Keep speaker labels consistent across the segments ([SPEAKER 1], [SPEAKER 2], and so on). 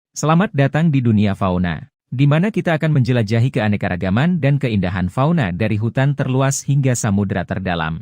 [SPEAKER 1] Selamat datang di dunia fauna, di mana kita akan menjelajahi keanekaragaman dan keindahan fauna dari hutan terluas hingga samudera terdalam.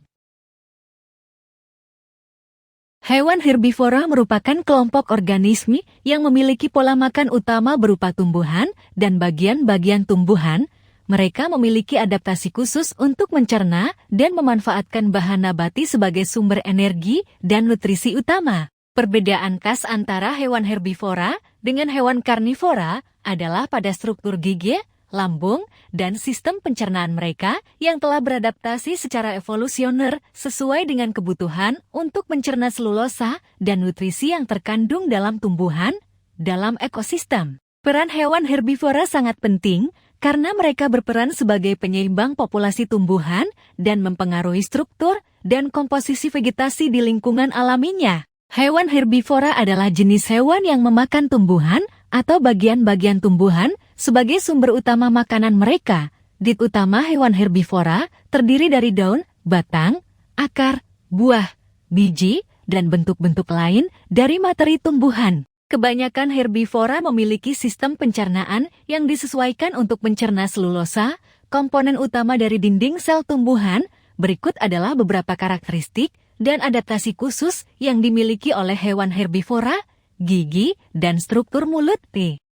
[SPEAKER 2] Hewan herbivora merupakan kelompok organisme yang memiliki pola makan utama berupa tumbuhan dan bagian-bagian tumbuhan. Mereka memiliki adaptasi khusus untuk mencerna dan memanfaatkan bahan nabati sebagai sumber energi dan nutrisi utama. Perbedaan khas antara hewan herbivora dengan hewan karnivora adalah pada struktur gigi, lambung, dan sistem pencernaan mereka yang telah beradaptasi secara evolusioner sesuai dengan kebutuhan untuk mencerna selulosa dan nutrisi yang terkandung dalam tumbuhan dalam ekosistem. Peran hewan herbivora sangat penting karena mereka berperan sebagai penyeimbang populasi tumbuhan dan mempengaruhi struktur dan komposisi vegetasi di lingkungan alaminya. Hewan herbivora adalah jenis hewan yang memakan tumbuhan atau bagian-bagian tumbuhan sebagai sumber utama makanan mereka. Diet utama hewan herbivora terdiri dari daun, batang, akar, buah, biji, dan bentuk-bentuk lain dari materi tumbuhan. Kebanyakan herbivora memiliki sistem pencernaan yang disesuaikan untuk mencerna selulosa, komponen utama dari dinding sel tumbuhan. Berikut adalah beberapa karakteristik dan adaptasi khusus yang dimiliki oleh hewan herbivora, gigi, dan struktur mulut.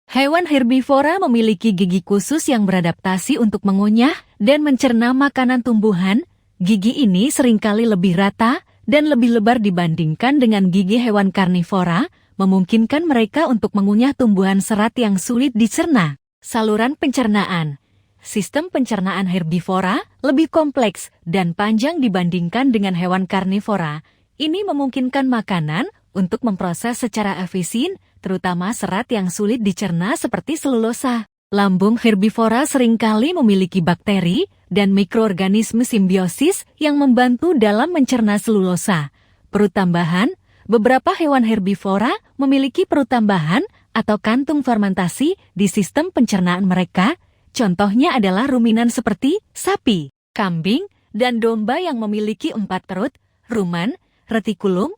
[SPEAKER 2] Hewan herbivora memiliki gigi khusus yang beradaptasi untuk mengunyah dan mencerna makanan tumbuhan. Gigi ini seringkali lebih rata dan lebih lebar dibandingkan dengan gigi hewan karnivora, memungkinkan mereka untuk mengunyah tumbuhan serat yang sulit dicerna. Saluran pencernaan. Sistem pencernaan herbivora lebih kompleks dan panjang dibandingkan dengan hewan karnivora. Ini memungkinkan makanan untuk memproses secara efisien, terutama serat yang sulit dicerna seperti selulosa. Lambung herbivora seringkali memiliki bakteri dan mikroorganisme simbiosis yang membantu dalam mencerna selulosa. Perut tambahan. Beberapa hewan herbivora memiliki perut tambahan atau kantung fermentasi di sistem pencernaan mereka. Contohnya adalah ruminan seperti sapi, kambing, dan domba yang memiliki 4 perut, rumen, retikulum,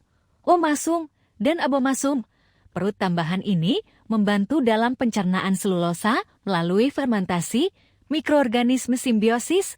[SPEAKER 2] omasum, dan abomasum. Perut tambahan ini membantu dalam pencernaan selulosa melalui fermentasi, mikroorganisme simbiosis,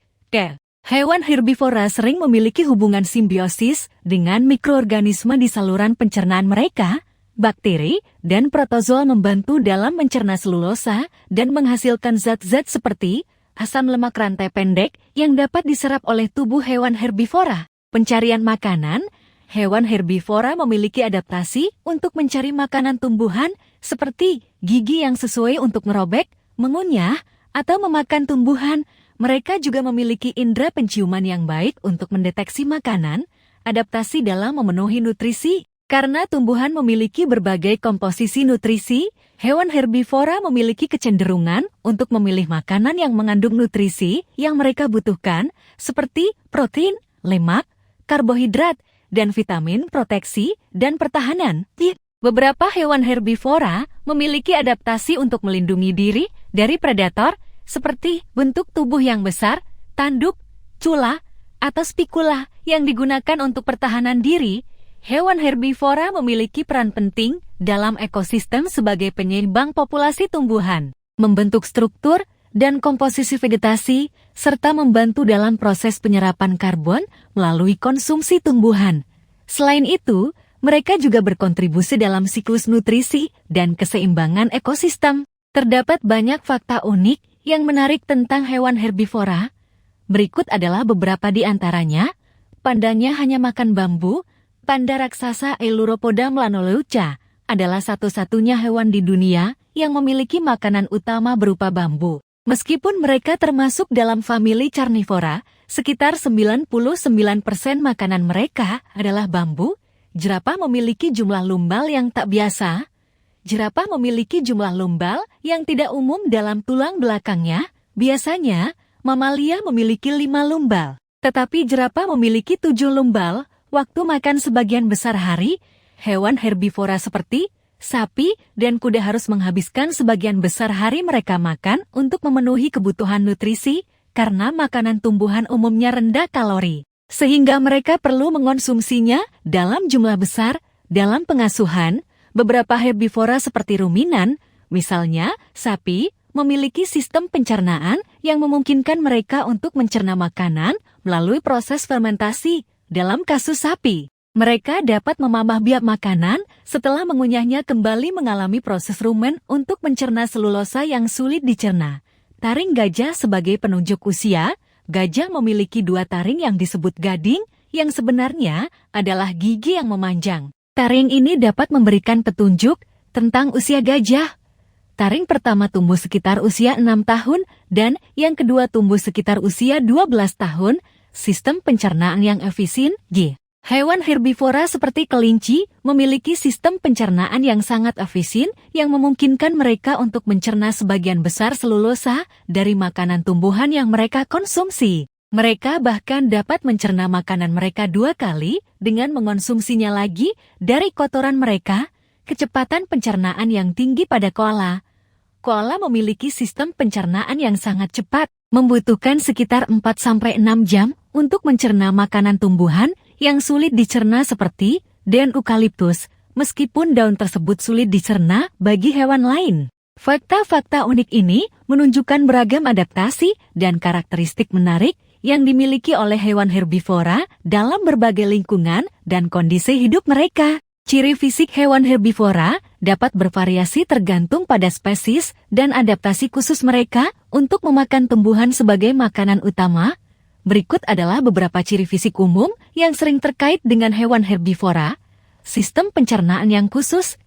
[SPEAKER 2] Hewan herbivora sering memiliki hubungan simbiosis dengan mikroorganisme di saluran pencernaan mereka. Bakteri dan protozoa membantu dalam mencerna selulosa dan menghasilkan zat-zat seperti asam lemak rantai pendek yang dapat diserap oleh tubuh hewan herbivora. Pencarian makanan. Hewan herbivora memiliki adaptasi untuk mencari makanan tumbuhan seperti gigi yang sesuai untuk merobek, mengunyah, atau memakan tumbuhan. Mereka juga memiliki indera penciuman yang baik untuk mendeteksi makanan, adaptasi dalam memenuhi nutrisi. Karena tumbuhan memiliki berbagai komposisi nutrisi, hewan herbivora memiliki kecenderungan untuk memilih makanan yang mengandung nutrisi yang mereka butuhkan, seperti protein, lemak, karbohidrat, dan vitamin proteksi dan pertahanan. Beberapa hewan herbivora memiliki adaptasi untuk melindungi diri dari predator, seperti bentuk tubuh yang besar, tanduk, cula, atau spikula yang digunakan untuk pertahanan diri. Hewan herbivora memiliki peran penting dalam ekosistem sebagai penyeimbang populasi tumbuhan, membentuk struktur dan komposisi vegetasi, serta membantu dalam proses penyerapan karbon melalui konsumsi tumbuhan. Selain itu, mereka juga berkontribusi dalam siklus nutrisi dan keseimbangan ekosistem. Terdapat banyak fakta unik yang menarik tentang hewan herbivora. Berikut adalah beberapa di antaranya. Pandanya hanya makan bambu. Panda raksasa Ailuropoda melanoleuca adalah satu-satunya hewan di dunia yang memiliki makanan utama berupa bambu. Meskipun mereka termasuk dalam famili Carnivora, sekitar 99% makanan mereka adalah bambu. Jerapah memiliki jumlah lumbal yang tak biasa. Jerapah memiliki jumlah lumbal yang tidak umum dalam tulang belakangnya. Biasanya, mamalia memiliki 5 lumbal. Tetapi jerapah memiliki 7 lumbal. Waktu makan sebagian besar hari, hewan herbivora seperti sapi dan kuda harus menghabiskan sebagian besar hari mereka makan untuk memenuhi kebutuhan nutrisi karena makanan tumbuhan umumnya rendah kalori. Sehingga mereka perlu mengonsumsinya dalam jumlah besar. Dalam pengasuhan, beberapa herbivora seperti ruminan Misalnya, sapi memiliki sistem pencernaan yang memungkinkan mereka untuk mencerna makanan melalui proses fermentasi. Dalam kasus sapi, mereka dapat memamah biak makanan setelah mengunyahnya kembali mengalami proses rumen untuk mencerna selulosa yang sulit dicerna. Taring gajah sebagai penunjuk usia, gajah memiliki 2 taring yang disebut gading, yang sebenarnya adalah gigi yang memanjang. Taring ini dapat memberikan petunjuk tentang usia gajah. Taring pertama tumbuh sekitar usia 6 tahun dan yang kedua tumbuh sekitar usia 12 tahun. Sistem pencernaan yang efisien, G. Hewan herbivora seperti kelinci memiliki sistem pencernaan yang sangat efisien yang memungkinkan mereka untuk mencerna sebagian besar selulosa dari makanan tumbuhan yang mereka konsumsi. Mereka bahkan dapat mencerna makanan mereka 2 kali dengan mengonsumsinya lagi dari kotoran mereka. Kecepatan pencernaan yang tinggi pada koala. Koala memiliki sistem pencernaan yang sangat cepat, membutuhkan sekitar 4-6 jam untuk mencerna makanan tumbuhan yang sulit dicerna seperti daun eukaliptus, meskipun daun tersebut sulit dicerna bagi hewan lain. Fakta-fakta unik ini menunjukkan beragam adaptasi dan karakteristik menarik yang dimiliki oleh hewan herbivora dalam berbagai lingkungan dan kondisi hidup mereka. Ciri fisik hewan herbivora dapat bervariasi tergantung pada spesies dan adaptasi khusus mereka untuk memakan tumbuhan sebagai makanan utama. Berikut adalah beberapa ciri fisik umum yang sering terkait dengan hewan herbivora. Sistem pencernaan yang khusus.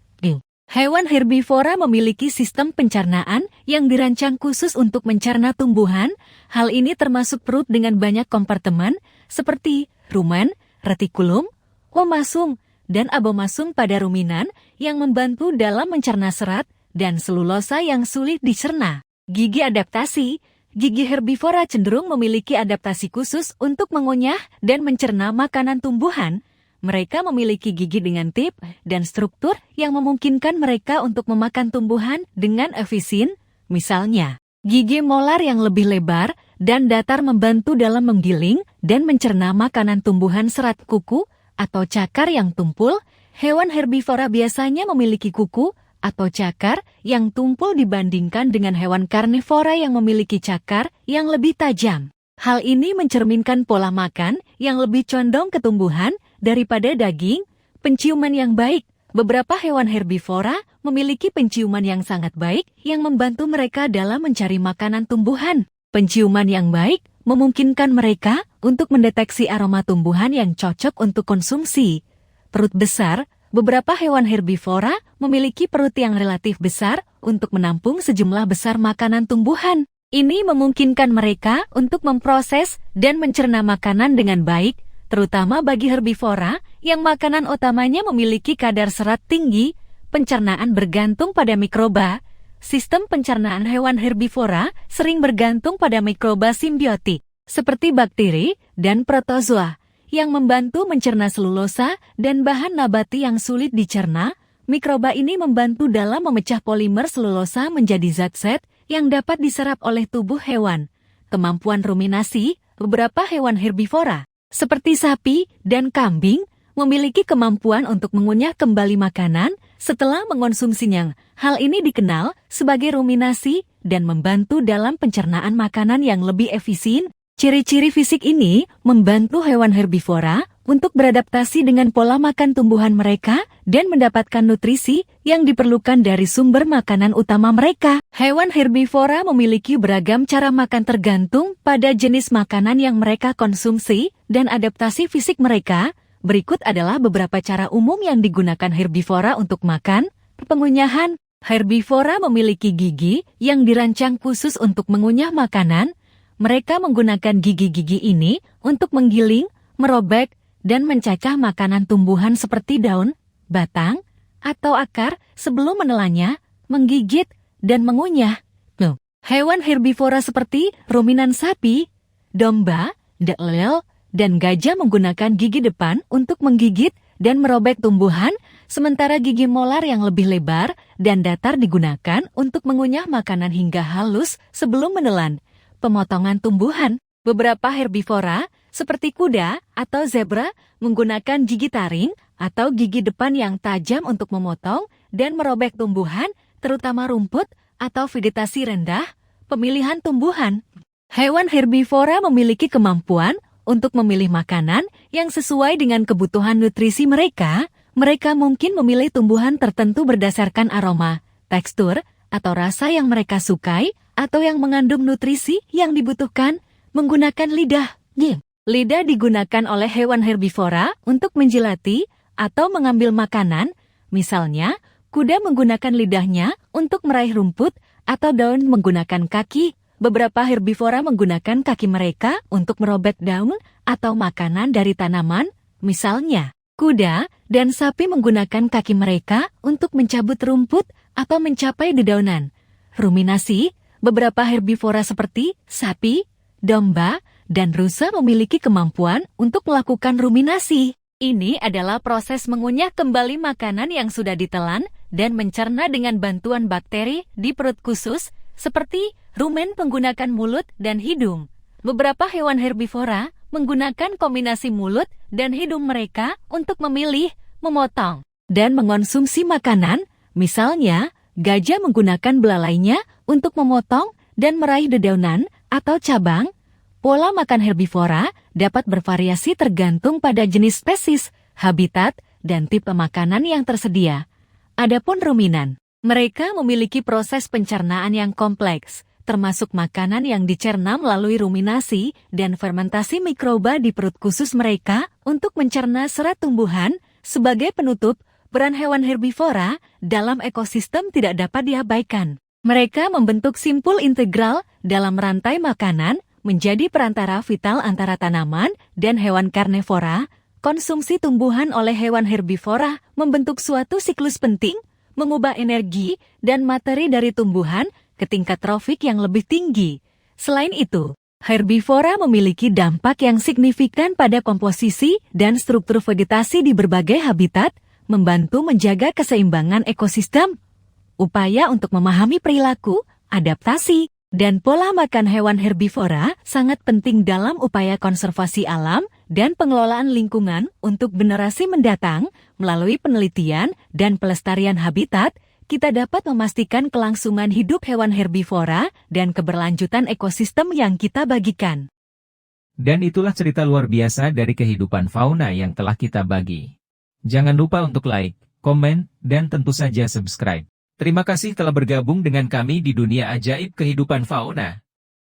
[SPEAKER 2] Hewan herbivora memiliki sistem pencernaan yang dirancang khusus untuk mencerna tumbuhan. Hal ini termasuk perut dengan banyak kompartemen seperti rumen, retikulum, omasum, dan abomasum pada ruminan yang membantu dalam mencerna serat dan selulosa yang sulit dicerna. Gigi adaptasi. Gigi herbivora cenderung memiliki adaptasi khusus untuk mengunyah dan mencerna makanan tumbuhan. Mereka memiliki gigi dengan tip dan struktur yang memungkinkan mereka untuk memakan tumbuhan dengan efisien. Misalnya, gigi molar yang lebih lebar dan datar membantu dalam menggiling dan mencerna makanan tumbuhan serat kuku atau cakar yang tumpul. Hewan herbivora biasanya memiliki kuku atau cakar yang tumpul dibandingkan dengan hewan karnivora yang memiliki cakar yang lebih tajam. Hal ini mencerminkan pola makan yang lebih condong ke tumbuhan daripada daging. Penciuman yang baik. Beberapa hewan herbivora memiliki penciuman yang sangat baik yang membantu mereka dalam mencari makanan tumbuhan. Penciuman yang baik memungkinkan mereka untuk mendeteksi aroma tumbuhan yang cocok untuk konsumsi. Perut besar. Beberapa hewan herbivora memiliki perut yang relatif besar untuk menampung sejumlah besar makanan tumbuhan. Ini memungkinkan mereka untuk memproses dan mencerna makanan dengan baik, terutama bagi herbivora yang makanan utamanya memiliki kadar serat tinggi. Pencernaan bergantung pada mikroba. Sistem pencernaan hewan herbivora sering bergantung pada mikroba simbiotik, seperti bakteri dan protozoa, yang membantu mencerna selulosa dan bahan nabati yang sulit dicerna. Mikroba ini membantu dalam memecah polimer selulosa menjadi zat-zat yang dapat diserap oleh tubuh hewan. Kemampuan ruminasi. Beberapa hewan herbivora, seperti sapi dan kambing, memiliki kemampuan untuk mengunyah kembali makanan setelah mengonsumsinya. Hal ini dikenal sebagai ruminasi dan membantu dalam pencernaan makanan yang lebih efisien. Ciri-ciri fisik ini membantu hewan herbivora untuk beradaptasi dengan pola makan tumbuhan mereka dan mendapatkan nutrisi yang diperlukan dari sumber makanan utama mereka. Hewan herbivora memiliki beragam cara makan tergantung pada jenis makanan yang mereka konsumsi dan adaptasi fisik mereka. Berikut adalah beberapa cara umum yang digunakan herbivora untuk makan. Pengunyahan. Herbivora memiliki gigi yang dirancang khusus untuk mengunyah makanan. Mereka menggunakan gigi-gigi ini untuk menggiling, merobek, dan mencacah makanan tumbuhan seperti daun, batang, atau akar sebelum menelannya, menggigit, dan mengunyah. Hewan herbivora seperti ruminan sapi, domba, delel, dan gajah menggunakan gigi depan untuk menggigit dan merobek tumbuhan, sementara gigi molar yang lebih lebar dan datar digunakan untuk mengunyah makanan hingga halus sebelum menelan. Pemotongan tumbuhan. Beberapa herbivora, seperti kuda atau zebra, menggunakan gigi taring atau gigi depan yang tajam untuk memotong dan merobek tumbuhan terutama rumput atau vegetasi rendah, pemilihan tumbuhan. Hewan herbivora memiliki kemampuan untuk memilih makanan yang sesuai dengan kebutuhan nutrisi mereka. Mereka mungkin memilih tumbuhan tertentu berdasarkan aroma, tekstur, atau rasa yang mereka sukai, atau yang mengandung nutrisi yang dibutuhkan menggunakan lidah. Lidah digunakan oleh hewan herbivora untuk menjilati atau mengambil makanan. Misalnya, kuda menggunakan lidahnya untuk meraih rumput atau daun menggunakan kaki. Beberapa herbivora menggunakan kaki mereka untuk merobek daun atau makanan dari tanaman. Misalnya, kuda dan sapi menggunakan kaki mereka untuk mencabut rumput atau mencapai dedaunan. Ruminasi, beberapa herbivora seperti sapi, domba, dan rusa memiliki kemampuan untuk melakukan ruminasi. Ini adalah proses mengunyah kembali makanan yang sudah ditelan dan mencerna dengan bantuan bakteri di perut khusus, seperti rumen menggunakan mulut dan hidung. Beberapa hewan herbivora menggunakan kombinasi mulut dan hidung mereka untuk memilih, memotong, dan mengonsumsi makanan. Misalnya, gajah menggunakan belalainya untuk memotong dan meraih dedaunan atau cabang. Pola makan herbivora dapat bervariasi tergantung pada jenis spesies, habitat, dan tipe makanan yang tersedia. Adapun ruminan, mereka memiliki proses pencernaan yang kompleks, termasuk makanan yang dicerna melalui ruminasi dan fermentasi mikroba di perut khusus mereka untuk mencerna serat tumbuhan. Sebagai penutup, peran hewan herbivora dalam ekosistem tidak dapat diabaikan. Mereka membentuk simpul integral dalam rantai makanan, menjadi perantara vital antara tanaman dan hewan karnivora. Konsumsi tumbuhan oleh hewan herbivora membentuk suatu siklus penting, mengubah energi dan materi dari tumbuhan ke tingkat trofik yang lebih tinggi. Selain itu, herbivora memiliki dampak yang signifikan pada komposisi dan struktur vegetasi di berbagai habitat, membantu menjaga keseimbangan ekosistem. Upaya untuk memahami perilaku, adaptasi, dan pola makan hewan herbivora sangat penting dalam upaya konservasi alam dan pengelolaan lingkungan untuk generasi mendatang. Melalui penelitian dan pelestarian habitat, kita dapat memastikan kelangsungan hidup hewan herbivora dan keberlanjutan ekosistem yang kita bagikan.
[SPEAKER 1] Dan itulah cerita luar biasa dari kehidupan fauna yang telah kita bagi. Jangan lupa untuk like, komen, dan tentu saja subscribe. Terima kasih telah bergabung dengan kami di dunia ajaib kehidupan fauna.